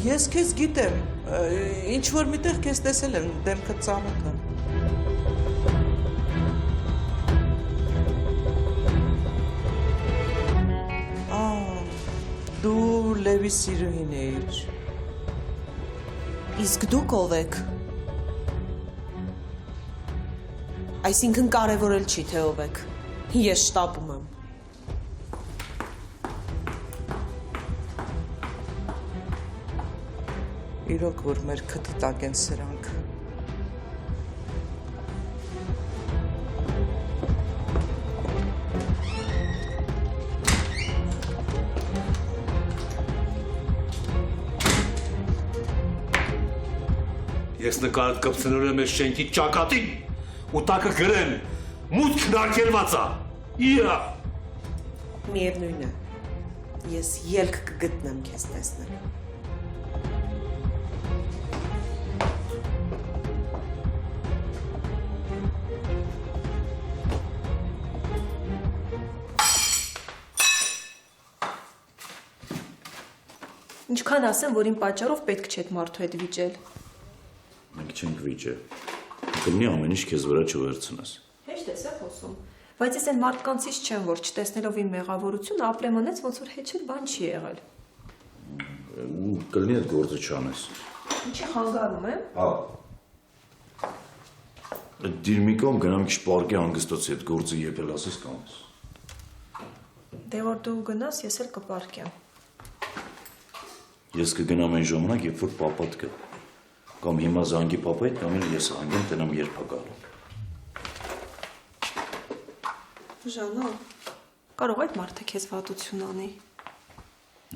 Ես քեզ գիտեմ, ինչ որ միտեղ քեզ տեսել եմ, դեմքդ ծանոթ է։ Դու Լևի սիրուհին էիր։ Իսկ դուք ով եք։ Այսինքն կարևորել չի, թե ով եք։ Ես շտապում եմ։ Իրոք որ մեր քթի տակ են սրանք։ Ես նկարդ կպցնոր եմ ես շենքի ճակատին, ու տակը գրեմ, մուտքն արգելված է, իրա։ Միևնույն է, ես ելք կգտնեմ քեզ տեսնել։ Ինչքան ասեմ, որ իմ պատճառով պետք չէ այդ մարդու հետ վիճել։ Մենք չենք վիճը, կլինի ամեն ինչ քեզ վրա չվերցնես։ Հեշտ ես է խոսում, բայց ես այն մարդկանցից չեմ, որ չտեսնելով իմ մեղավորությունը ապրեմ անեց, ոնց որ հեչել բան չի եղել։ Ու կլինի այդ գործը չանես։ Ինչի խանգարում եմ։ Այդ դիրմիկում գնամ քիչ պարկի հանգստոցի այդ գործը եկել ասես կանես։ Դե որ դու գնաս, ես էլ կպարկեմ։ Ես կգնամ այն ժամանակ, երբ որ պապատ կա։ Կամ հիմա զանգի պապայդ, կամ էլ ես հանգեմ, տնամ երբ է գալու։ Ժանո, կարող այդ մարդը քեզ վատություն անի։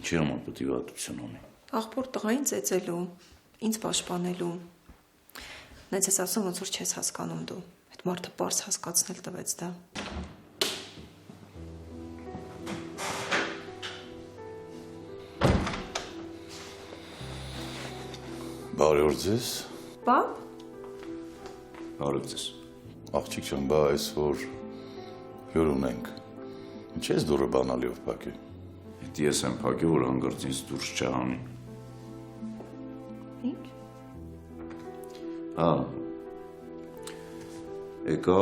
Ինչի համար պետք է վատություն անի։ Աղբոր տղային ծեծելու, ինձ պաշտպանելու։ Նենց ես ասում, ոնց որ չես հասկանում դու։ Այդ մարդը պարզ հասկացնել տվեց դա։ Բարի օր ձեզ։ Պապ։ Բարի ձեզ։ Աղջիկ ջան, բա այսօր հյուր ունենք։ Ինչ ես դուրը բանալիով փակի։ Այդ ես եմ փակի, որ հանգարց ինձ դուրս չհանի։ Ինչ։ Եկա,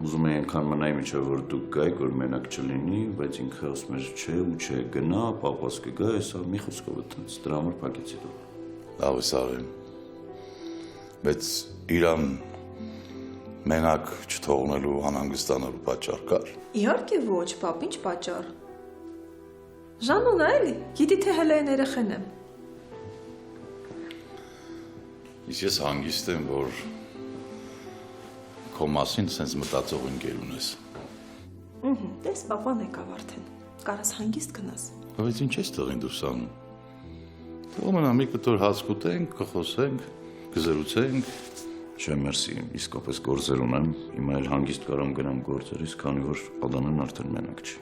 ուզում էի այնքան մնայի միջև որ դուք գայք, որ մենակ չլինի, բայց ինքը ասում էր չէ ու չէ, գնա, պապաս կգա, հեսա մի խոսքով այդպես, դրա համար փակեցի դու։ Լավ ես արել, բայց իրան մենակ չթողնելու անհանգստանալու պատճառ կար։ Իհարկե ոչ, պապ, ինչ պատճառ։ Ժանոն այլի, գիտի թե հələ այն երեխեն եմ։ Իսկ ես հանգիստ եմ, որ քո մասին սենց մտածող ընկեր ունես։ Տես պապան եկավ արդեն, կարաս հանգիստ գնաս։ Բայց ինչ ես տղին դուրս անում։ Թողում մի կտոր հաց կուտենք, կխոսենք, կզրուցենք։ Չէ, մերսի, իսկապես գործեր ունեմ, հիմա էլ հանգիստ կարամ գնամ գործերից, քանի որ Ադանան արդեն մենակ չի։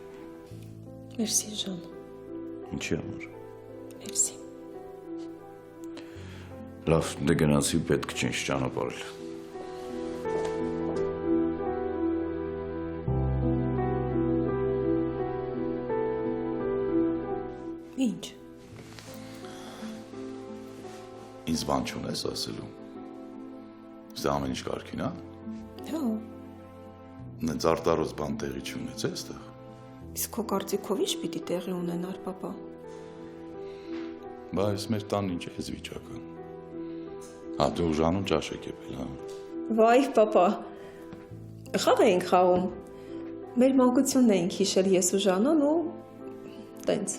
Մերսի Ժան։ Ինչի համար։ Մերսի։ Լավ, դե գնացի, պետք չի ինձ ճանապարհել։ Ինչ։ Ինձ բան չունես ասելու։ Սա ամեն ինչ կարգին, հա։ Հա։ Նենց արտարոց բան տեղի չունեցե այստեղ։ Իսկ քո կարծիքով ինչ պիտի տեղի ունենար, պապա։ Բայց մեր տան ինչ է վիճակը։ Հա, դու Ժանուն ճաշ եք եպել, հա։ Վայ, պապա։ Խաղ էինք խաղում։ Մեր մանկությունն էինք հիշել ես ու Ժանոն ու տենց։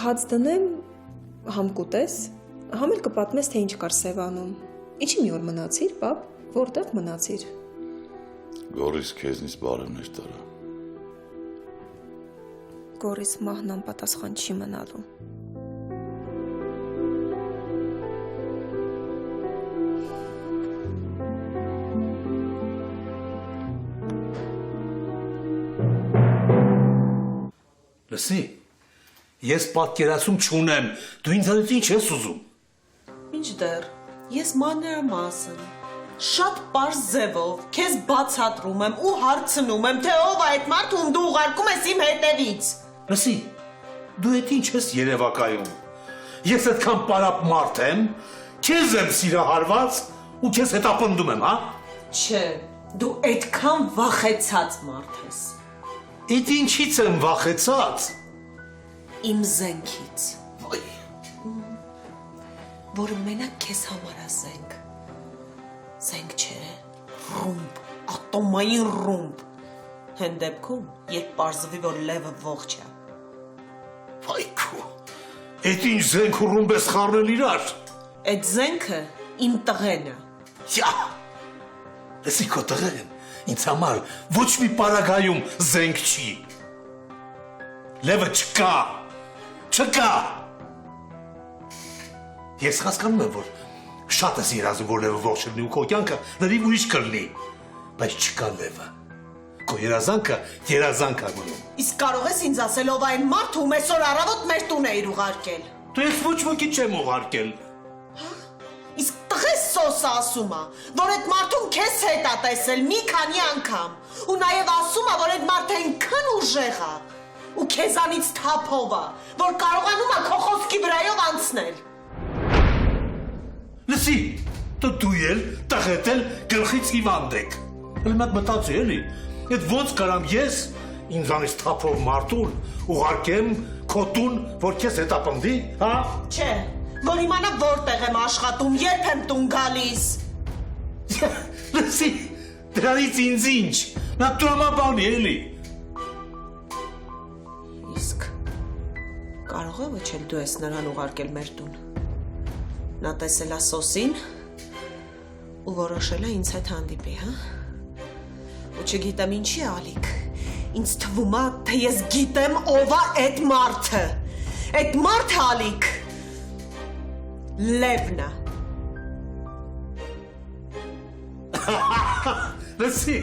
Հաց դնեմ, համ կուտես, համ էլ կպատմես, թե ինչ կար Սևանում։ Ինչի մի օր մնացիր, պապ, որտեղ մնացիր։ Գորիս քեզնից բարևներ տարա։ Գորիս մահն անպատասխան չի մնալու։ Լսի, ես պատկերացում չունեմ, դու ինձանից ինչ ես ուզում։ Ինչ դեռ, ես մանրամասն, շատ պարզ ձևով, քեզ բացատրում եմ ու հարցնում եմ, թե ով է այդ մարդը, ում դու ուղարկում ես իմ հետևից։ Լսի, Դու էդ ինչ ես երևակայում։ Ես այդքան պարապ մարդ եմ, քեզ եմ սիրահարված ու քեզ հետապնդում եմ, հա։ Չէ, դու այդքան վախեցած մարդ ես։ Էդ ինչից եմ վախեցած։ Իմ զենքից, Ոյ, որը մենակ քեզ համար է զենք։ Զենք չէ, ռումբ, ատոմային ռումբ։ Հեն դեպքում, երբ պարզվի, որ լևը ողջ է։ վայքո։ Էդ ինչ զենք ու ռումբ ես խառնել իրար։ Այդ զենքը իմ տղեն է։ Յա։ Լսի քո տղեն, ինձ համար ոչ մի պարագայում զենք չի։ Լևը չկա։ Չկա։ Ես հասկանում եմ, որ շատ ես երազում, որ լևը ողջ լինի ու քո կյանքը լրիվ ուրիշ կլինի, բայց չկա լևը։ Քո երազանքը երազանք է մնում։ Իսկ կարող ես ինձ ասել, ով այն մարդը, ում այսօր առավոտ մեր տուն էիր ուղարկել։ Դու ես ոչ ոքի չեմ ուղարկել։ Իսկ տղես սոսը ասում է, որ այդ մարդուն քեզ հետ է տեսել մի քանի անգամ, ու նաև ասում է, որ այդ մարդը այնքան ուժեղ է, ու քեզանից թափով է, որ կարողանում է քո խոսքի վրայով անցնել։ Լսի, դու էլ տղետ էլ գլխից հիվանդ եք։ Հələ մատ մտածի էլի, այդ ոնց կարամ ես ինձանից թափով մարդուն ուղարկեմ քո տուն, որ քեզ հետապնդի, հա։ Չէ, որ իմանա որտեղ եմ աշխատում, երբ եմ տուն գալիս։ Լսի, դրանից ինձ ինչ, նա տրամաբան է էլի։ Իսկ կարող է ոչ էլ դու ես նրան ուղարկել մեր տուն։ Նա տեսել է սոսին ու որոշել է ինձ հետ հանդիպի, հա։ Ու չգիտեմ ինչի ալիք։ Ինձ թվում է, թե ես գիտեմ ով է այդ մարդը։ Այդ մարդը ալիք Լևն է։ Լսի,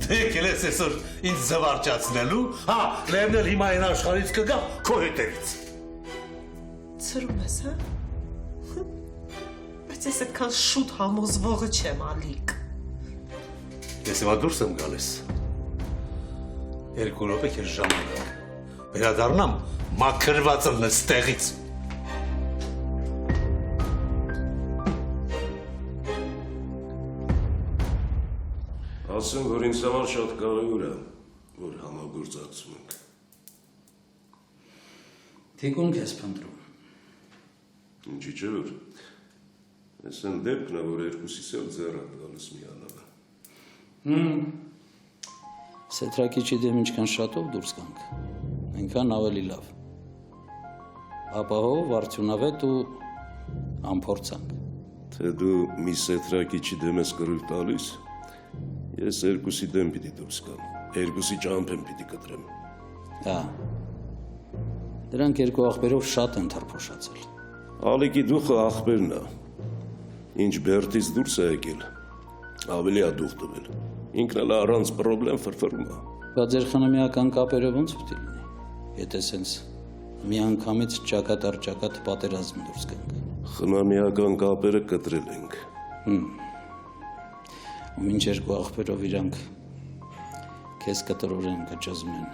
դու եկել ես այսօր ինձ զվարճացնելու, հա, Լևն էլ հիմա այն աշխարհից կգա քո հետևից։ Ցրում ես, հա։ Բայց ես այդքան շուտ համոզվողը չեմ, ալիք։ Ես հիմա դուրս եմ գալիս։ 2 րոպե քեզ ժամանակ։ Վերադառնամ, մաքրված ըլնես տեղից։ Ասեմ, որ ինձ համար շատ կարևոր է, որ համագործակցում ենք։ Թիկունք ես փնտրում։ Ինչի՞ չէ որ։ Այս են դեպքն է, որ երկուսիս էլ ձեռ են գալիս միանալը։ Սեթրակիչի դեմ ինչքան շատով դուրս գանք, այնքան ավելի լավ։ Ապահով, արդյունավետ ու անփորձանք։ Թե դու մի սեթրակիչի դեմ ես կռիվ տալիս, ես երկուսի դեմ պիտի դուրս գամ, երկուսի ճամփեն պիտի կտրեմ։ Հա։ Դրանք երկու աղբերով շատ են թարփոշացել։ Ալիկի դուխը աղբերն է։ Ինչ բերտից դուրս է եկել, ավելի է դուխ տվել։ Ինքն էլ առանց պրոբլեմ ֆրֆրում է։ Բայց ձեր խնամիական կապերը ոնց պիտի լինի, եթե սենց մի անգամից ճակատ առ ճակատ պատերազմ դուրս գանք։ Խնամիական կապերը կտրել ենք։ Ու մինչ երկու աղբերով իրանք քեզ կտրորեն կճզմեն,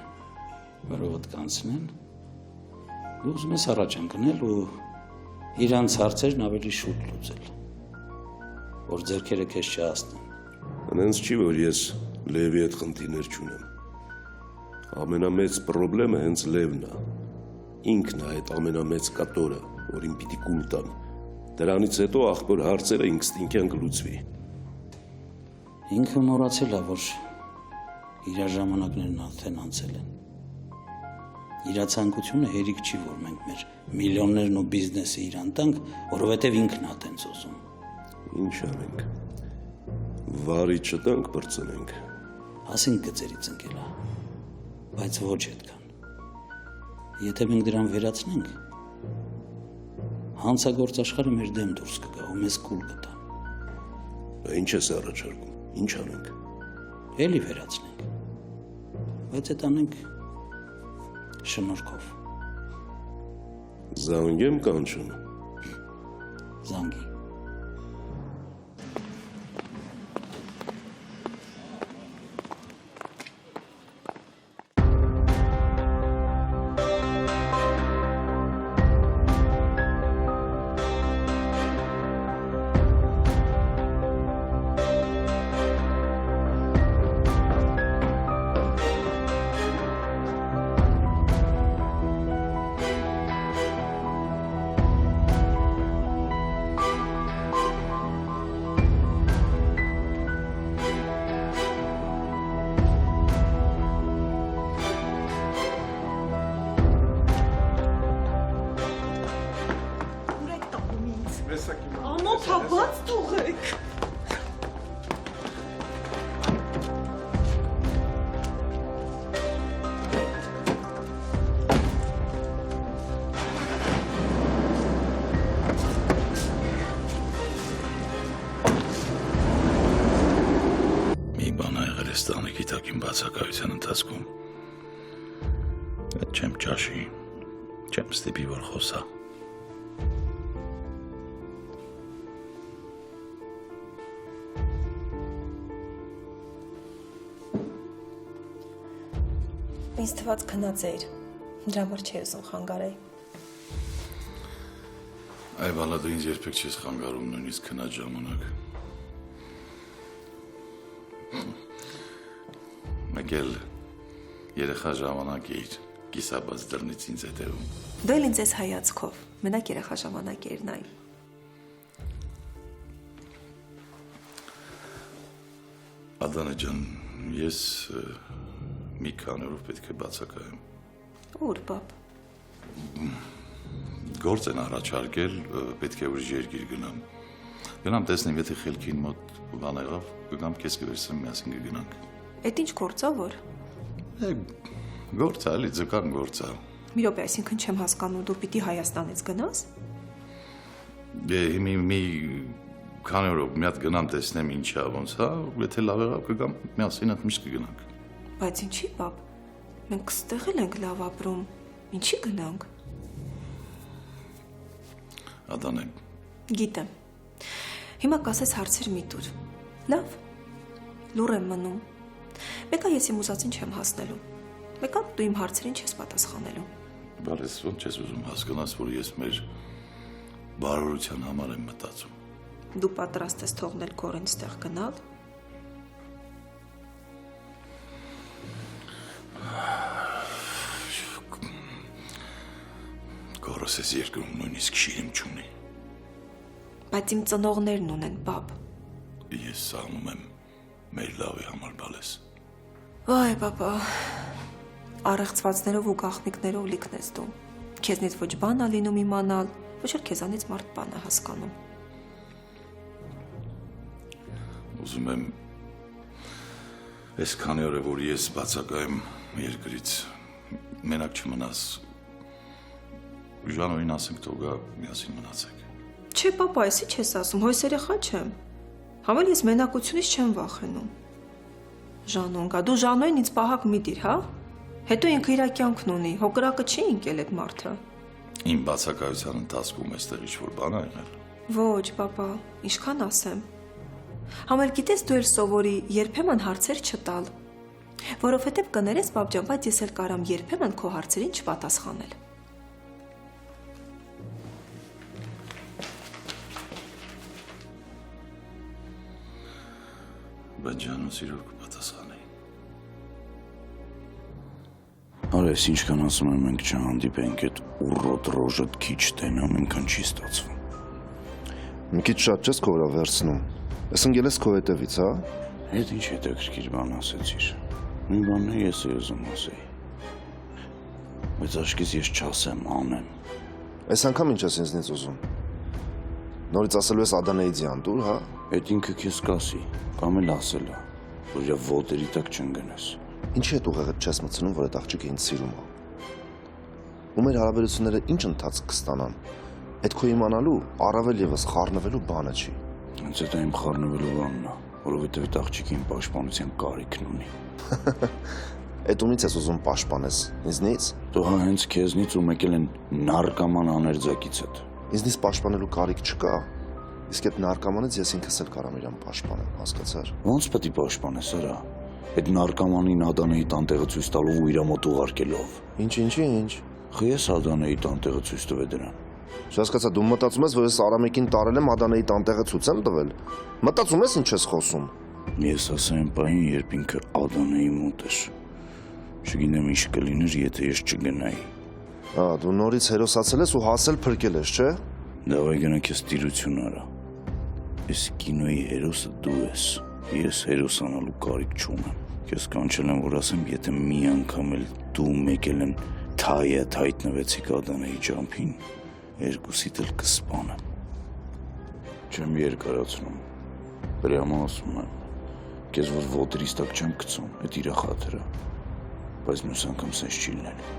որովդ կանցնեն, դու ուզում ես առաջ ընկնել ու իրանց հարցերն ավելի շուտ լուծել, որ ձեռքերը քեզ չհասնեն։ Հենց չի, որ ես Լևի հետ խնդիրներ չունեմ։ Ամենամեծ պրոբլեմը հենց Լևն է։ Ինքն է այդ ամենամեծ կատորը, որին պիտի կուլ տամ։ Դրանից հետո աղբոր հարցերը ինստինկտյան կլուծվի։ Ինքը մոռացել է, որ իր ժամանակներն արդեն անցել են։ Իր ցանկությունը հերիք չի, որ մենք մեր միլիոններն ու բիզնեսը իրան տանք, որովհետև ինքն է տենց ուզում։ Ինչ անենք։ Վարի չտանք բրծնենք։ Ասենք գծերից ընկելա, բայց ոչ այդքան։ Եթե մենք դրան վերացնենք, հանցագործ աշխարհը մեր դեմ դուրս կգա ու մեզ կուլ կտա։ Ինչ ես առաջարկում։ Ինչ անենք։ Էլի վերացնենք։ Բայց այդ անենք շնորհքով։ Զանգեմ կանչում։ Զանգի։ բաց թողեք։ Մի բան ա եղել այս տանիքի տակին բացակայության ընթացքում։ Այդ չեմ ճաշի, չեմ ստիպի, որ խոսա։ Ինձ թված քնած էիր, դրա համար չի ուզում խանգարեի։ Այ բալա դու ինձ երբեք չես խանգարում նույնիսկ քնած ժամանակ։ Մեկ էլ երեխա ժամանակ էիր, կիսաբաց դռնից ինձ հետևում։ Դու էլ ինձ ես հայացքով, մենակ երեխա ժամանակ էիր նայ։ Ադանե ջան, ես մի քանի օրով պետք է բացակայեմ։ Ուր, պապ։ Գործ են առաջարկել, պետք է ուրիշ երկիր գնամ։ Գնամ տեսնեմ, եթե խելքին մոտ բան եղավ, կգամ քեզ կվերցնեմ միասին կգնանք։ Էդ ինչ գործա որ։ Գործ է, էլի ձկան գործ է։ Մի րոպե, այսինքն չեմ հասկանում, դու պիտի Հայաստանից գնաս։ Մի քանի օրով մի հատ գնամ տեսնեմ ինչա, ոնց է, եթե լավ եղավ կգամ միասին այդ միշտ կգնանք։ Բայց ինչի, պապ։ Մենք ստեղ էլ ենք լավ ապրում։ Ինչի գնանք։ Ադանե։ Գիտեմ։ Հիմա կասես հարցեր մի տուր։ Լավ։ Լուր եմ մնում։ Մեկա ես իմ ուզածին չեմ հասնելու։ Մեկա դու իմ հարցերին չես պատասխանելու։ Բայց ոնց ես ուզում հասկանաս, որ ես մեր բարօրության համար եմ մտածում։ Դու պատրաստ ես թողնել Գորին ստեղ գնալ։ Գորս ես երկրում նույնիսկ շիրիմ չունի։ Բայց իմ ծնողներն ունեն, պապ։ Ես սաղնում եմ մեր լավի համար բալես։ Վայ, պապա։ Առեղծվածներով ու գաղտնիքներով լիքն ես դու։ Քեզնից ոչ բան ա լինում իմանալ, ոչ էլ քեզանից մարդ բան է հասկանում։ Ուզում եմ այս քանի օր է, որ ես բացակայեմ երկրից, մենակ չմնաս, Ժանոյին ասենք թող գա միասին մնացեք։ Չէ, պապա, այսի չես ասում, հույս երեխա չեմ։ Համել ես մենակությունից չեմ վախենում։ Ժանոն գա, դու Ժանոյին ինձ պահակ մի դիր, հա։ Հետո ինքը իր կյանքն ունի, հո կրակը չի ընկել այդ մարդը։ Իմ բացակայության ընթացքում այստեղ ինչ-որ բան ա եղել։ Ոչ, պապա, ինչքան ասեմ։ Համել գիտես դու էլ սովորի երբեմն հարցեր չտալ։ Որովհետև կներես, պապ ջան, բայց ես էլ կարամ երբեմն քո հարցերին չպատասխանել։ Բայց ջանոց իրոք կպատասխանեի։ Արես, ինչքան ասում եմ մենք չհանդիպենք, այդ ուռոտ ռոժդ քիչ տենամ, այնքան չի ստացվում։ Մի քիչ շատ չես քո վրա վերցնում։ Ես ընկել ես քո հետևից, հա։ Այդ ինչ հետաքրքիր բան ասեցիր։ Նույն բանն է ես ուզում ասեի։ Բայց աշկից ես չասեմ, անեմ։ Այս անգամ ինչ ես ինձնից ուզում։ Նորից ասելու ես Ադանեի ձյան դուր, հա։ Այդ ինքը քեզ կասի, կամ էլ ասել է, որ իր ոտերի տակ չընկնես։ Ինչի հետ ուղեղդ չես մտցնում, որ այդ աղջիկը ինձ սիրում է։ Ու մեր հարաբերությունները ինչ ընթացք կստանան։ Այդ քո իմանալու առավել եւս խառնվելու բանը չի։ Հենց այդ իմ խառնվելու բանն է, որովհետև այդ աղջիկը իմ պաշտպանության կարիքն ունի։ Այդ ումից ես ուզում պաշտպանես, ինձնից։ Դու հա հենց քեզնից ու մեկ էլ են նարկաման աներձակիցդ։ Ինձնից պաշտպանելու կարիք չկա։ Իսկ այդ նարկամանից ես ինքս էլ կարամ իրան պաշտպանեմ, հասկացար։ Ոնց պետք է պաշտպանես, արա։ Այդ նարկամանին Ադանեի տանտեղը ցույց տալով ու իր մոտ ուղարկելով։ Ինչ։ Խես Ադանեի տանտեղը ցույց տվե դրան։ Չհասկացա, դու մտածում ես, որ ես Արամիկին տարել եմ Ադանեի տանտեղը ցույց եմ տվել։ Մտածում ես ինչ ես խոսում։ Ես ասեմ պահին, երբ ինքը Ադանեի մոտ էր։ Չգիտեմ ինչ կլիներ, եթե ես չգնայի։ Դու նորից հերոսացել ես ու հասել փրկել ես, չէ։ Դավայ գնա քեզ տիրություն արա։ Այս կինոյի հերոսը դու ես։ Ես հերոսանալու կարիք չունեմ։ Քեզ կանչել եմ, որ ասեմ, եթե մի անգամ էլ դու մեկել են թայետ հայտնվեցիք Ադանեի ջամփին, երկուսիդ էլ կսպանեմ։ Չեմ երկարացնում։ Պրյամա ասում եմ, քեզ որ ոտերից տակ չեմ գցում, այդ իրա խաթրը, բայց մյուս անգամ սենց չի լինելու։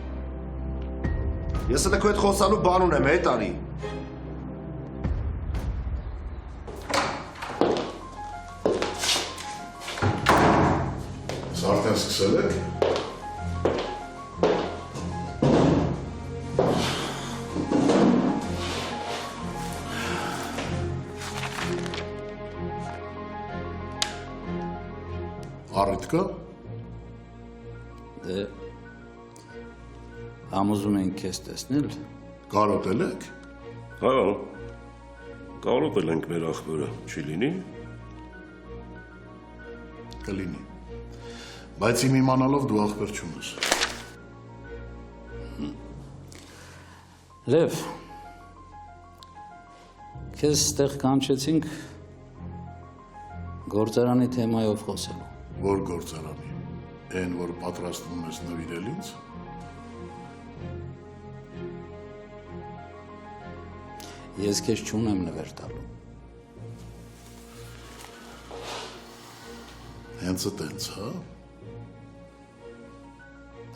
Ես էլ քո հետ խոսալու բան ունեմ, հետ արի։ Արդեն սկսել եք։ Առիթ կա։ Դե համոզում ենք քեզ տեսնել։ Կարոտել եք։ Հա, կարոտել ենք մեր աղբորը, չի լինի։ Կլինի։ Բայց իմ իմանալով դու աղբեր չունես։ Լև, քեզ ստեղ կանչեցինք գործարանի թեմայով խոսելու։ Որ գործարանի։ Այն, որ պատրաստվում ես նվիրել ինձ։ Ես քեզ չունեմ նվեր տալու։ Հենց այդպես, հա։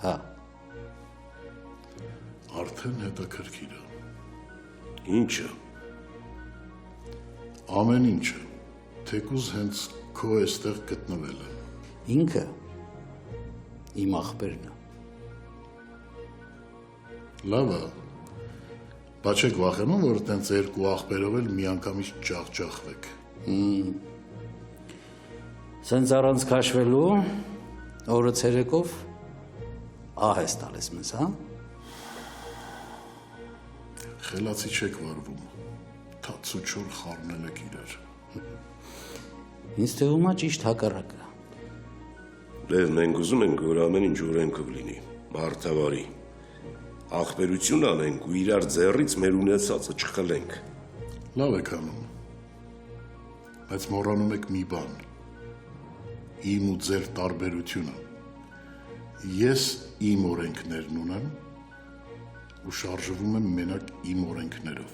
Հա, Արդեն հետաքրքիր է։ Ինչը։ Ամեն ինչը, թեկուզ հենց քո էստեղ գտնվել է։ ինքը իմ աղբերն է։ Լավ է։ Բայց չեք վախենում, որ տենց երկու աղբերով էլ միանգամից ջախջախվեք։ Սենց առանց քաշվելու, օրը ցերեկով ահ ես տալիս մեզ, հա։ Խելացի չեք վարվում։ Թաց ու չոր խառնել եք իրար։ Ինձ թվում է ճիշտ հակառակը։ Լև, մենք ուզում ենք, որ ամեն ինչ օրենքով լինի, մարդավարի։ Աղբերություն անենք ու իրար ձեռից մեր ունեցածը չխլենք։ Լավ եք անում։ Բայց մոռանում եք մի բան։ Իմ ու ձեր տարբերությունը։ Ես իմ օրենքներն ունեմ ու շարժվում եմ մենակ իմ օրենքներով։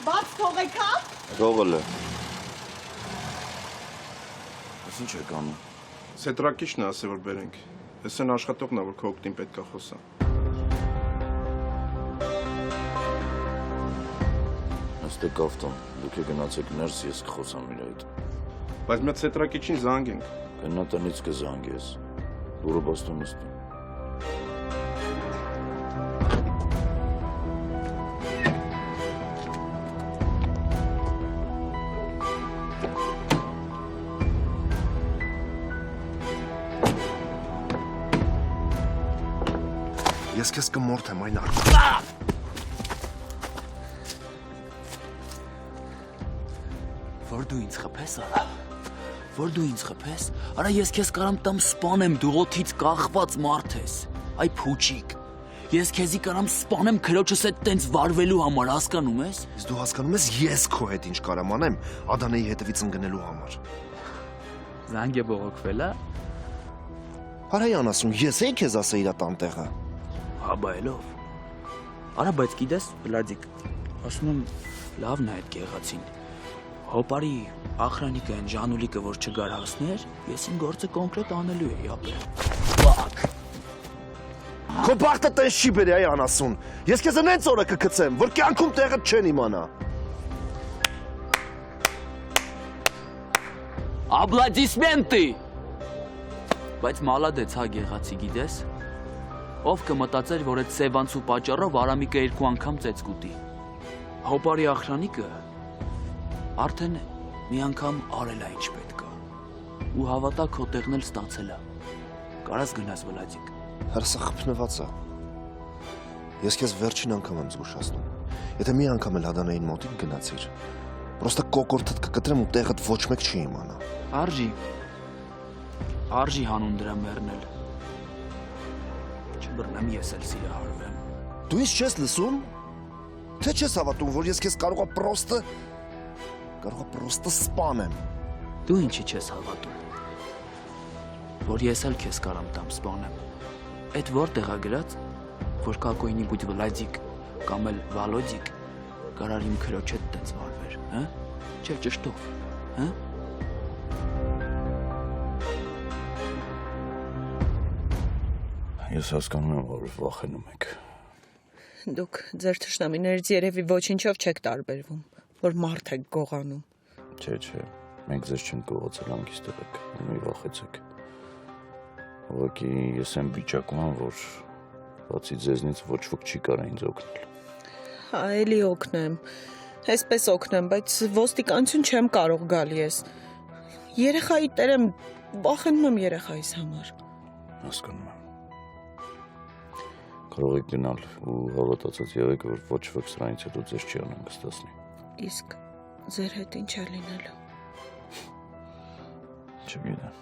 Բաց թողեք, հա։ Թողել է։ Ես ինչ եք անում։ Սետրակիչն է ասել, որ բերենք։ Ես են աշխատողն է, որ քո օգտին պետք է խոսա։ Աստեք ավտոն, դուք գնացեք ներս, ես կխոսամ իր հետ։ Բայց մի հատ սետրակիչին զանգենք։ Գնա տնից կզանգես, դուրը բաստում նստում։ Ես քեզ կմորթեմ այն արկա։ Որ դու ինձ խփես, արա։ Որ դու ինձ խփես, արա ես քեզ կարամ տամ սպանեմ, դու օթից կախված մարդ ես։ Այ փուչիկ։ Ես քեզի կարամ սպանեմ քրոջս հետ տենց վարվելու համար, հասկանում ես։ Իսկ դու հասկանում ես ես քո հետ ինչ կարամ անեմ Ադանեի հետևից ընկնելու համար։ Զանգ է բողոքվել, հա։ Հարայան ասում, ես էի քեզ ասա իր տանտեղը։ Հա բայելով։ Արա, բայց գիտես, Վլադիկ, ասում եմ, լավն է այդ գեղացին։ Հոպարի ախրանիկը այն Ժանուլիկը, որ չգար հասներ, ես իմ գործը կոնկրետ անելու էի ապրել։ Բակ։ Քո բախտը տես չի բերի այ անասուն։ Ես քեզ նենց օրը կգցեմ, որ կյանքում տեղը չեն իմանա։ Աբլադիսմենտի։ Բայց մալադեց հա գեղացի գիտես։ Ով կմտածեր, որ այդ սևանցու պատճառով Արամիկը երկու անգամ ծեծ կուտի։ Հոպարի ախրանիկը արդեն մի անգամ արել է ինչ պետք է։ Ու հավատա քո տեղն էլ ստացել է։ Կարաս գնաս Վլադիկ։ Հրսը խփնված է։ Ես քեզ վերջին անգամ եմ զգուշացնում։ Եթե մի անգամ էլ Ադանեին մոտիկ գնացիր, պրոստը կոկորտդ կկտրեմ ու տեղդ ոչ մեկ չի իմանա։ Արժի հանուն դրա մեռնել։ բռնեմ, ես էլ սիրահարվեմ։ Դու ինձ չես լսում։ Թե չես հավատում, որ ես քեզ կարողա պրոստը սպանեմ։ Դու ինչի չես հավատում։ Որ ես էլ քեզ կարամ տամ սպանեմ։ Այդ որտեղ է գրած, որ какой-нибудь Վլադիկ կամ էլ Վալոդիկ կարար իմ քրոջ հետ տենց վարվեր, հա? Չէ, ճշտով, հա? Ես հասկանում եմ, որ վախենում եք։ Դուք ձեր թշնամիներից երևի ոչինչով չեք տարբերվում, որ մարդ եք գողանում։ Չէ, մենք ձեզ չենք գողացել, հանգիստ եղեք, մի վախեցեք։ Ուղղակի ես եմ վիճակում եմ, որ բացի ձեզնից ոչ ոք չի կարող ինձ օգնել։ Հա, էլի օգնեմ, այսպես օգնեմ, բայց ոստիկանություն չեմ կարող գալ ես։ Երեխայի տեր եմ, վախենում եմ երեխայիս համար։ Հասկանում եմ։ Կարող եք գնալ ու հավատացած եղեք, որ ոչ ոք սրանից հետո ձեզ չի անհանգստացնի։ Իսկ ձեր հետ ինչ է լինելու։ Չգիտեմ։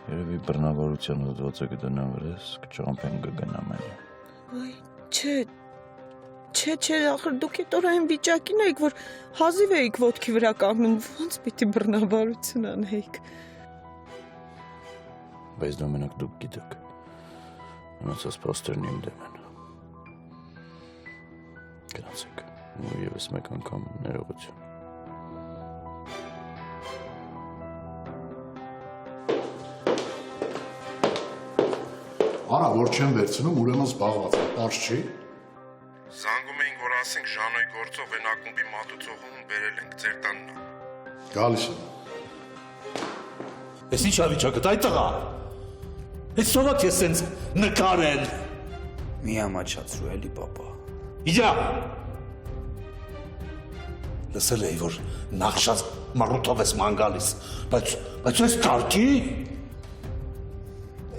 Երևի բռնաբարության հոդվածը կդնեմ վրես, կճամփեն կգնամ էլի։ Ոայ, չէ, ախր դուք այդ օր այն վիճակին էիք, որ հազիվ էիք ոտքի վրա կանգնում, ոնց պիտի բռնաբարություն անեիք։ Բայց դու մենակ դուք գիտեք։ Մնացած փաստերն իմ դեմ են։ Գնացեք, ու ևս մեկ անգամ ներողություն։ Արա, որ չեմ վերցնում, ուրեմն զբաղված եմ, պարզ չի։ Զանգում էինք, որ ասենք Ժանոյի գործով են ակումբի մատուցողուն բերել ենք ձեր տանն։ Գալիս եմ։ Ես ինչ ավիճակդ այդ տղա։ Այս սովակ ես սենց նկարել։ Մի ամաչացրու էլի, պապա։ Իջա։ Լսել էի, որ նախշած մարութով ես ման գալիս, բայց ես կարգի։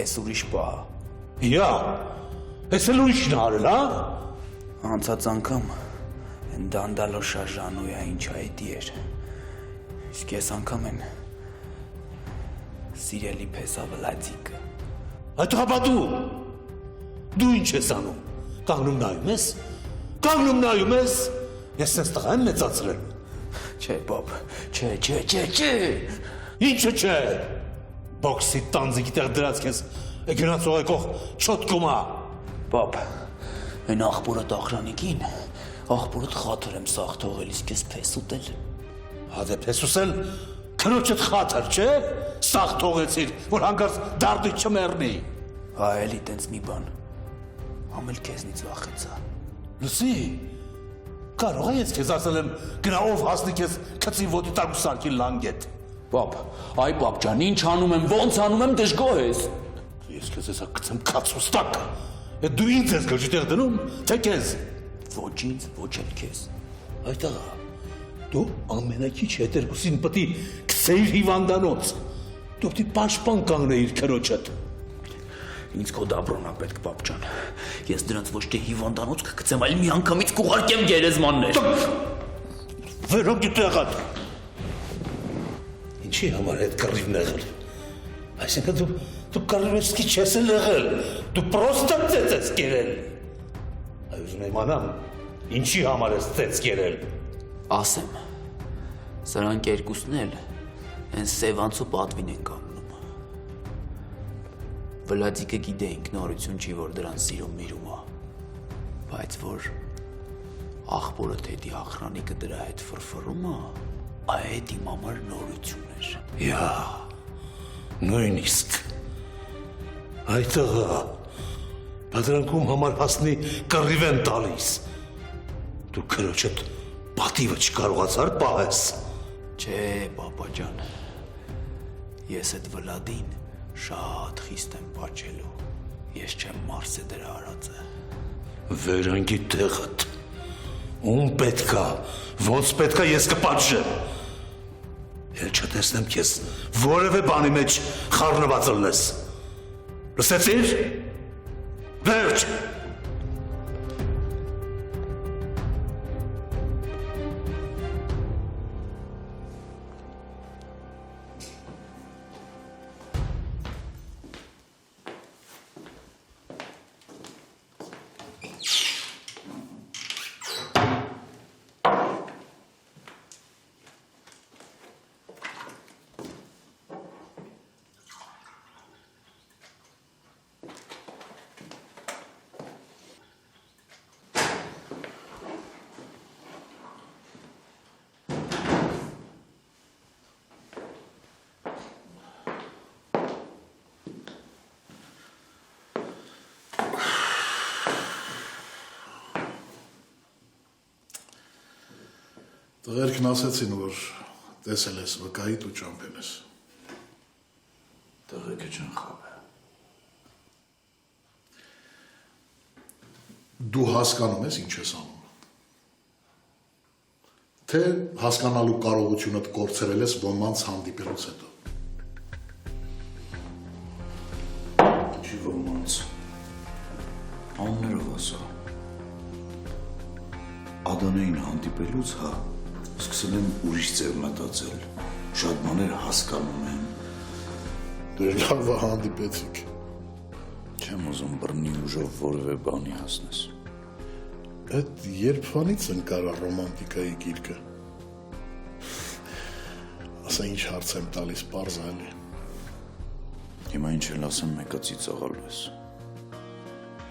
Էս ուրիշ պա։ Իա, ես էլ ուրիշն արել, հա։ Անցած անգամ են դանդալոշա Ժանոյա ինչ այդի էր։ Իսկ ես անգամ են սիրելի փեսա Վլադիկը։ Այդ հապա դու ինչ ես անում, կանգնում նայում ես, ես սենց տղա եմ մեծացրել։ Չէ, պապ, չէ։ Ինչը չէ, բոքսի տանձիկի տեղ դրած կես, գնաց ողեկող չոտկումա։ Պապ, են աղբորդ աղրանիկին, աղբորդ խաթր եմ սաղ թողել, իսկ ես պես ուտել։ Հադե պես ուսել, քրոչդ խաթր, չէ, սաղ թողեցիր, որ հանգարց դարդի չմերնի։ Հա, էլի տենց մի բան, համել կեզնից վախեցա։ Լսի, կարող ես կեզ ասել եմ, գնա ով հասնի կեզ կծի ոտի տագու սարքի լանգետ։ Պապ, այ պապ ջան, ինչ անում եմ, ոնց անում եմ, դժգոհ ես։ Ես կեզ ես կծեմ կացուստակ, դու ինձ ես գրջի տեղ դնում, թե կեզ։ Ոչ ինձ, ոչ էլ կեզ։ Այդ աղա, դու ամենակիչ հետերկուսին պտի կսեիր հիվանդանոց, դու պտի պաշպան կանգնեիր քրոջդ։ Ինձ քո դաբրոնա պետք, պապ ջան։ Ես դրանց ոչ թե հիվանդանոց կգցեմ, այլ մի անգամից կուղարկեմ գերեզմաններ։ Վերոնքի տեղատ։ Ինչի համար այդ կռիվն եղել։ Այսինքն դու կռիվեցկի չես էլ եղել, դու պրոստը ծեց ես կերել։ Այ ուզում եմ իմանամ, ինչի համար ես ծեց կերել։ Ասեմ, սրանք երկուսն էլ են սևանցու պատվին են կանգնում։ Վլադիկը գիտեինք նորություն չի, որ դրան սիրում է, բայց որ աղբորը թեդի աղրանիկը դրա հետ ֆրֆռում է, այդ իմ համար նորություն էր։ Յա, նույնիսկ, այդ աղա, բադրանքում համար հասնի կռիվ են տալիս, դու քրոջդ պատիվը չկարողացար պահես։ Չէ, պապա ջան, ես այդ Վլադին շատ խիստ եմ պաչելու, ես չեմ մարսե դրա արածը։ Վերանգի տեղդ, ում պետքա, ոնց պետքա ես կպատժեմ։ Էլ չտեսնեմ քեզ որևէ բանի մեջ խառնված լնես։ Լսեցիր։ Վերջ։ Տղերքն ասեցին, որ տեսել ես վկայիտ ու ճամփել ես։ Տղեկը չեն խավ է։ Դու հասկանում ես ինչ ես անում։ Թե հասկանալու կարողությունդ կորցրել ես ոմանց հանդիպելուց հետո։ Չի ոմանց։ Աններով ասա։ Ադանային հանդիպելուց, հա, սկսել եմ ուրիշ ձև մտածել, շատ բաներ հասկանում եմ։ Դե լավ հանդիպեցիք։ Չեմ ուզում բռնի ուժով որևէ բանի հասնես։ Այդ երբվանից ընկարա ռոմանտիկայի գիրկը։ Ասա ինչ հարց եմ տալիս, պարզ էլի։ Հիմա ինչ էլ ասեմ, մեկը ծիծաղալու ես։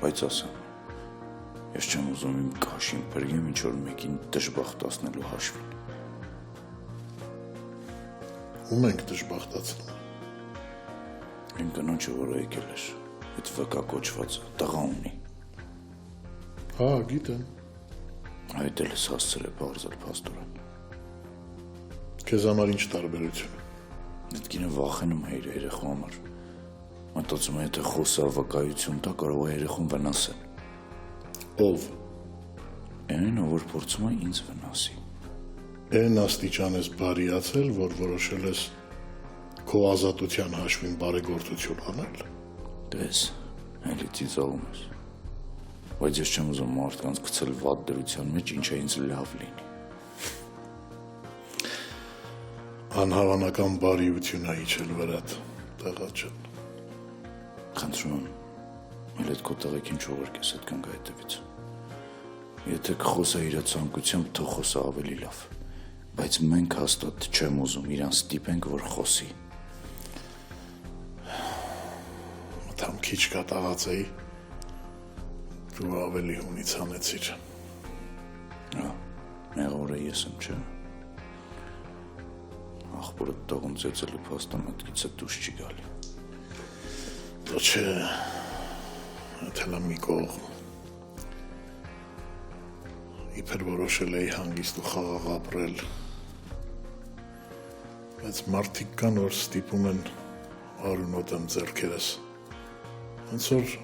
Բայց ասեմ, ես չեմ ուզում իմ կաշին փրկեմ ինչ-որ մեկին դժբախտացնելու հաշվին։ Ում ենք դժբախտացնում։ Իմ կնոջը, որը եկել էր, այդ վկա կոչվածը, տղա ունի։ Հա, գիտեմ։ Այդ էլ ես հասցրել պարզել փաստորեն։ Քեզ համար ինչ տարբերություն։ Այդ կինը վախենում է իր երեխու համար։ Մտածում է, եթե խոսա վկայություն տա, կարող է երեխուն վնասել։ Ով։ Այն, որ փորձում է ինձ վնասի։ Այն աստիճան ես բարիացել, որ որոշել ես քո ազատության հաշվին բարեգործություն անել։ Տես, էլի ծիծաղում ես։ Բայց ես չեմ ուզում մարդկանց գցել վատ դրության մեջ, ինչը ինձ լավ լինի։ Անհավանական բարիություն է իջել վրատ, տղա ջան։ Խնդրում եմ, էլ այդ քո տղեկին չուղարկես այդ կանգա հետևից։ Եթե կխոսա իր ցանկությամբ, թող խոսա ավելի լավ։ Բայց մենք հաստատ չեմ ուզում իրան ստիպենք, որ խոսի։ Մտամ քիչ կատաղած էի։ Դու ավելի հունից հանեցիր։ Հա, մեղորը ես եմ, չէ։ Աղբորը տողում ծեծելու փաստամատկիցը դուս չի գալի։ Դա չէ, թելա մի կողմ։ Իբր որոշել էի հանգիստ ու խաղաղ ապրել։ Բայց մարդիկ կան, որ ստիպում են արունոտ եմ ձեռքերս։ Ոնց որ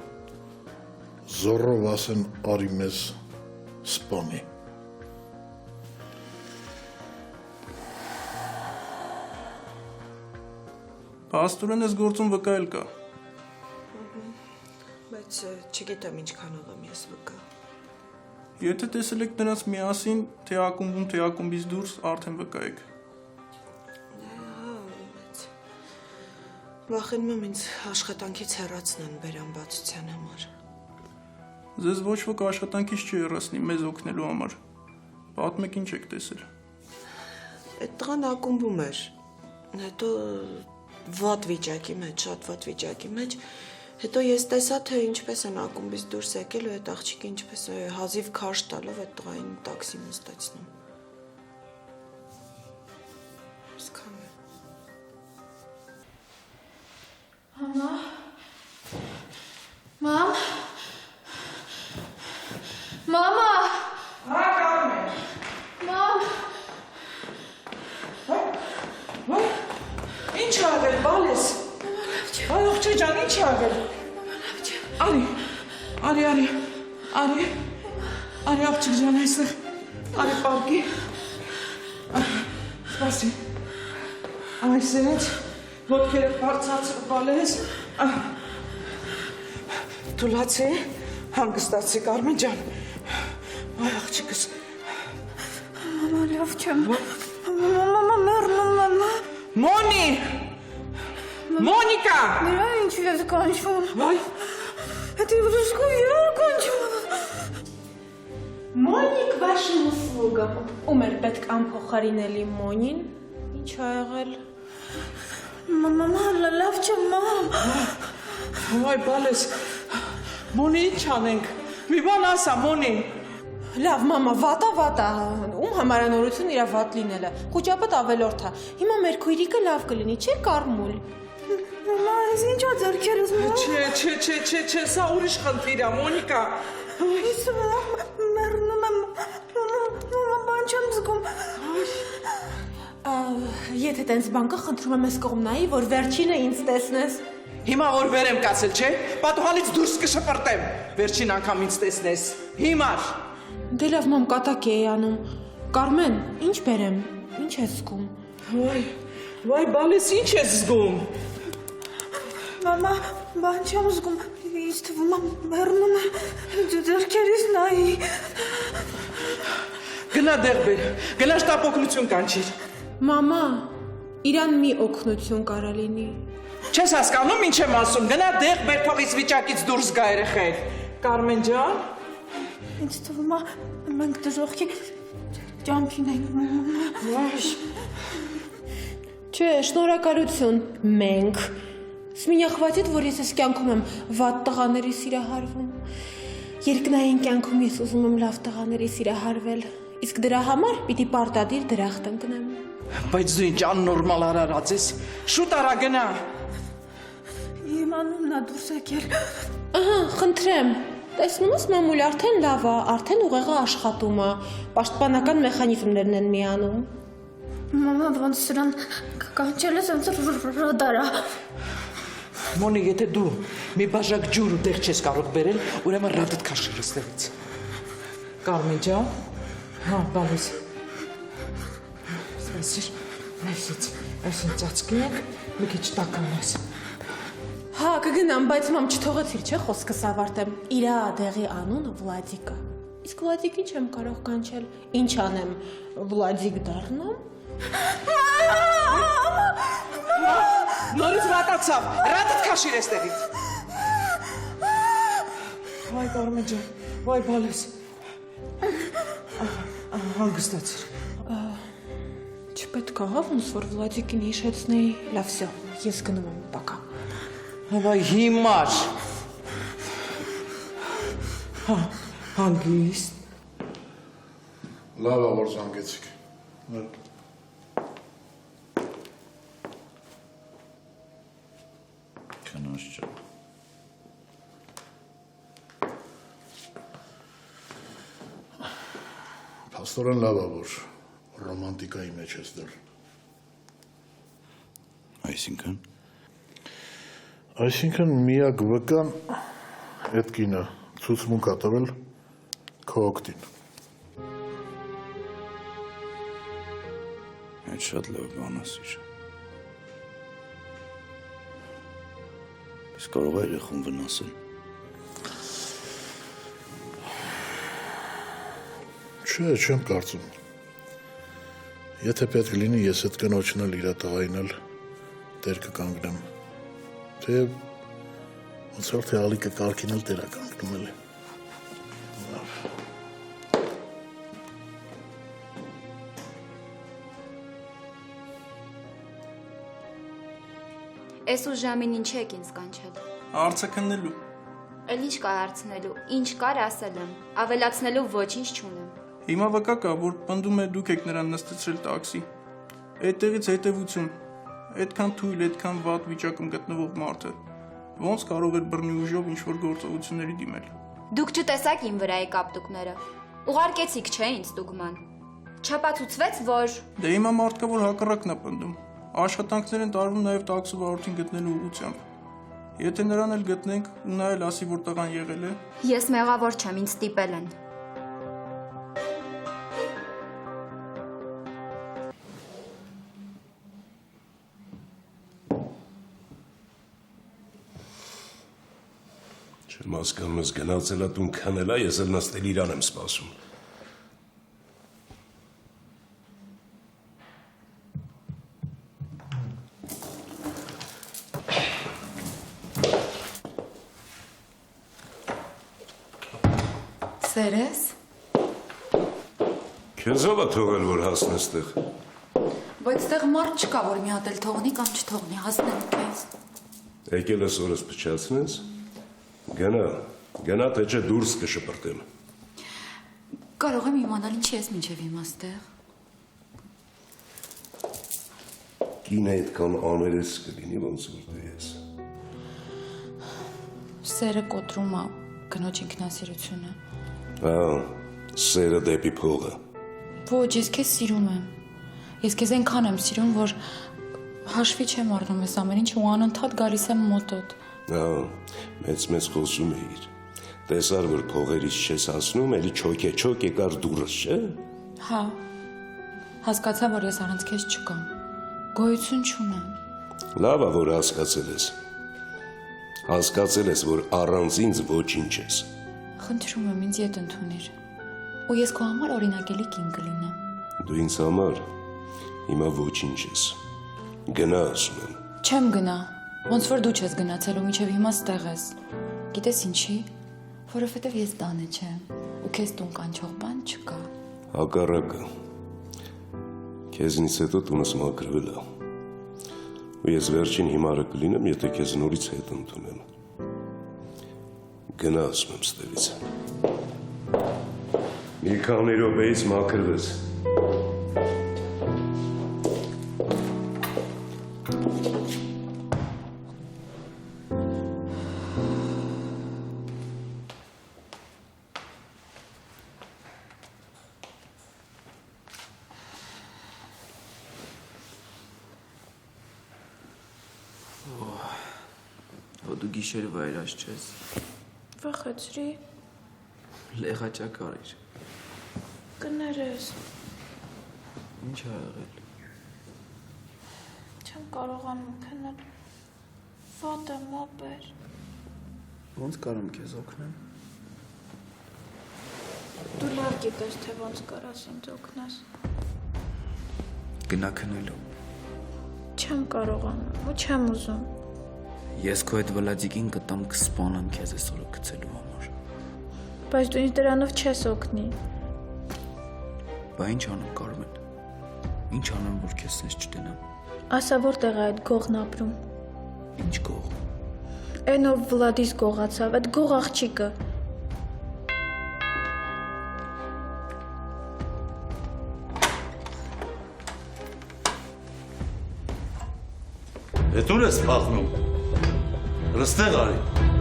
զորով ասեն արի մեզ սպանի։ Փաստորեն ես գործում վկայել կա։ Բայց չգիտեմ ինչքանով եմ ես վկա։ Եթե տեսել եք նրանց միասին, թե ակումբում, թե ակումբից դուրս, արդեն վկայեք։ Վախենում եմ ինձ աշխատանքից հեռացնեն բերանբացության համար։ Ձեզ ոչ ոք աշխատանքից չի հեռացնի մեզ օգնելու համար։ Պատմեք ինչ եք տեսել։ Այդ տղան ակումբում էր։ Հետո վատ վիճակի մեջ, շատ վատ վիճակի մեջ։ Հետո ես տեսա, թե ինչպես են ակումբից դուրս եկել ու այդ աղջիկը ինչպես է հազիվ քաշ տալով այդ տղային տաքսի նստացնում։ Սկամ է։ Mama. Mom. Mama. Հա, կարում եմ։ Mom. Ինչ աղել, բալես։ Այ ողջի ջան, ինչ աղել։ Արի աղջիկ ջան, այստեղ։ Արի պարկի։ Սպասի։ Այսպես, ոտքերը բարձրացրու բալես։ Թուլացի, հանգստացի, Կարմեն ջան։ Այ աղջիկս։ Mama, լավ չեմ։ Mama, մեռնում եմ։ Մոնի։ Մոնիկա։ Նրա ինչ ես կանչում։ Վայ։ Это вружку я кончила. Մոնիկ вашим услугам։ Ում էր պետք անփոխարինելի Մոնին։ Ինչ ա եղել։ Mama, լավ չեմ, մամ։ Վայ, բալես։ Մոնի, ինչ անենք։ Մի բան ասա, Մոնի։ Լավ, մամա, վատա։ Ում համարանորություն իրա վատ լինելը։ Խոճապդ ավելորդ է։ Հիմա մեր քույրիկը լավ կլինի, չէ՞ Կարմուլ։ Մամա, ես ինչ ա ձեռքերս, մամ։ Չէ, սա ուրիշ խնդիր է, Մոնիկա։ Ես մեռնում եմ։ Մամա, բան չեմ զգում։ Եթե տենց բան կա, խնդրում եմ ես կողմ նայի, որ վերջինը ինձ տեսնես։ Հիմա որ վեր եմ կացել, չէ՞։ Պատուհանից դուրս կշպրտեմ։ Վերջին անգամ ինձ տեսնես։ Հիմար։ Դե լավ, մամ, կատակ էի անում։ Կարմեն, ինչ բերեմ։ Ինչ ես զգում։ Վայ, բալես, ինչ ես զգում։ Մամա, բան չեմ զգում։ Ինձ թվում է մեռնում եմ ձեռքերից նայի։ Գնա դեղ բեր, գնա շտապ օգնություն կանչիր։ Մամա, իրան մի օգնություն կարա լինի։ Չես հասկանում ինչ եմ ասում, գնա դեղ բեր, թող իս վիճակից դուրս գա երեխեք։ Կարմեն ջան։ Ինձ թվում է մենք դժոխքի ճամփին ենք։ Չէ, շնորհակալություն, մենք։ Սմինյա խվացիդ, որ ես ես կյանքում եմ վատ տղաների սիրահարվում։ Երկնային կյանքում ես ուզում եմ լավ տղաների սիրահարվել, իսկ դրա համար պիտի պարտադիր դրախտ ընկնեմ։ Բայց դու ինչ աննորմալ արարած ես, շուտ արա գնա։ Իմանումն է դուրս եկել։ Ահա, խնդրեմ, տեսնում ես մամուլ արդեն լավ է, արդեն ուղեղը աշխատում է, պաշտպանական մեխանիզմներն են միանում։ Մամա, ոնց սրան կանչել ես ոնց ռադարա։ Մոնի, եթե դու մի բաժակ ջուր ու տեղ չես կարող բերել, ուրեմն ռադդ քաշիր ստեղից։ Կարմեն ջան, հա, բալես։ Սպասիր, այսինչ ծածկենք, մի քիչ տականես։ Հա, կգնամ, բայց մամ չթողեցիր, չէ, խոսքս ավարտեմ։ Իրա դեղի անունը Վլադիկ է։ Իսկ Վլադիկ ինչ եմ կարող կանչել։ Ինչ անեմ, Վլադիկ դառնամ։ Նորից վատացավ, ռադդ քաշիր էստեղից։ Վայ Կարմեն ջան, վայ բալես։ Հանգստացիր։ Չպետք ա ոնց որ Վլադիկին հիշեցնեի։ Լավ, վсё, ես գնում եմ, պակա։ Վայ հիմար։ Հա, հանգիստ։ Լավ է, որ զանգեցիք։ Քնած ջան։ Փաստորեն լավ է, որ ռոմանտիկայի մեջ ես դեռ։ Այսինքն միակ վկան այդ կինը ցուցմունք ա տվել քո օգտին։ Այդ շատ լավ բան ասիր։ Իսկ կարող է երեխուն վնասել։ Չէ, չեմ կարծում։ Եթե պետք լինի, ես այդ կնոջն էլ իր տղային էլ տեր կկանգնեմ։ Թեև ոնց որ թե ալիկը կարգին էլ տեր է կանգնում էլի։ Էս ու ժամին ինչ եք ինձ կանչել։ Հարցը քննելու։ Էլ ինչ կա հարցնելու, ինչ կար ասել եմ, ավելացնելու ոչինչ չունեմ։ Հիմա վկա կա, որ պնդում է դուք եք նրան նստեցրել տաքսի։ Այդտեղից հետևություն։ Այդքան թույլ, այդքան վատ վիճակում գտնվող մարդը ոնց կարող էր բռնի ուժով ինչ-որ գործողությունների դիմել։ Դուք չտեսաք իմ վրայի կապտուկները։ Ուղարկեցիք, չէ՞ ինձ տուգման։ Չապացուցվեց, որ… Դե հիմա մարդկա, որ հակառակն է պնդում։ Աշխատանքներ են տարվում նաև տաքսու վարորդին գտնելու ուղղությամբ։ Եթե նրան էլ գտնենք ու նա էլ ասի, որ տղան եղել է… Ես մեղավոր չեմ, ինձ ստիպել են։ Չեմ հասկանում, ես գնացել ա տուն քնել ա, ես էլ նստել իրան եմ սպասում։ Սերես։ Քեզ ով ա թողել, որ հասնես տեղ։ Բայց տեղ մարդ չկա, որ մի հատ էլ թողնի կամ չթողնի, հասնեմ քեզ։ Եկել ես օրս փչացնես։ Գնա թե չէ դուրս կշպրտեմ։ Կարող եմ իմանալ ինչի ես մինչև հիմա ստեղ։ Կինը այդքան աներես կլինի, ոնց որ դու ես։ Սերը կոտրում է կնոջ ինքնասիրությունը։ Սերը դեպի փողը։ Ոչ, ես քեզ սիրում եմ։ Ես քեզ այնքան եմ սիրում, որ հաշվի չեմ առնում ես ամեն ինչ ու անընդհատ գալիս եմ մոտոդ։ Մեծ խոսում էիր։ Տեսար, որ փողերից չես հասնում, էլի չոք եկար դուրս, չէ՞։ Հա։ Հասկացա, որ ես առանց քեզ չկամ։ Գոյություն չունեմ։ Լավ է, որ հասկացել ես։ Հասկացել ես, որ առանց ինձ ոչինչ ես։ Խնդրում եմ ինձ ետ ընդունիր։ Ու ես քո համար օրինակելի կին կլինեմ։ Դու ինձ համար հիմա ոչինչ ես։ Գնա, ասում եմ։ Չեմ գնա։ Ոնց որ դու չես գնացել ու մինչև հիմա ստեղ ես։ Գիտես ինչի։ Որովհետև ես տանը չեմ ու քեզ տուն կանչող բան չկա։ Հակառակը։ Քեզնից հետո տունս մաքրվել է։ Ու ես վերջին հիմարը կլինեմ, եթե քեզ նորից հետ ընդունեմ։ Գնա, ասում եմ ստեղից։ Մի քանի րոպեից մաքրվես։ Դու գիշերը վայրած չես։ Վախեցրի։ Լեղաճակար էր։ Կներես։ Ինչ ա եղել։ Չեմ կարողանում քնել։ Վատ եմ ապեր։ Ոնց կարամ քեզ օգնեմ։ Դու լավ գիտես, թե ոնց կարաս ինձ օգնես։ Գնա քնելու։ Չեմ կարողանում ու չեմ ուզում։ Ես քո այդ վլադիկին կտամ կսպանեմ քեզ այսօրը գցելու համար։ Բայց դու ինձ դրանով չես օգնի։ Բա ինչ անեմ, Կարմեն։ Ինչ անեմ, որ քեզ սենց չտենամ։ Ասա որտեղ է այդ գողն ապրում։ Ինչ գող։ Այն ով Վլադիս գողացավ, այդ գող աղջիկը։ Էդ ուր ես փախնում։ Ռստեղ արի։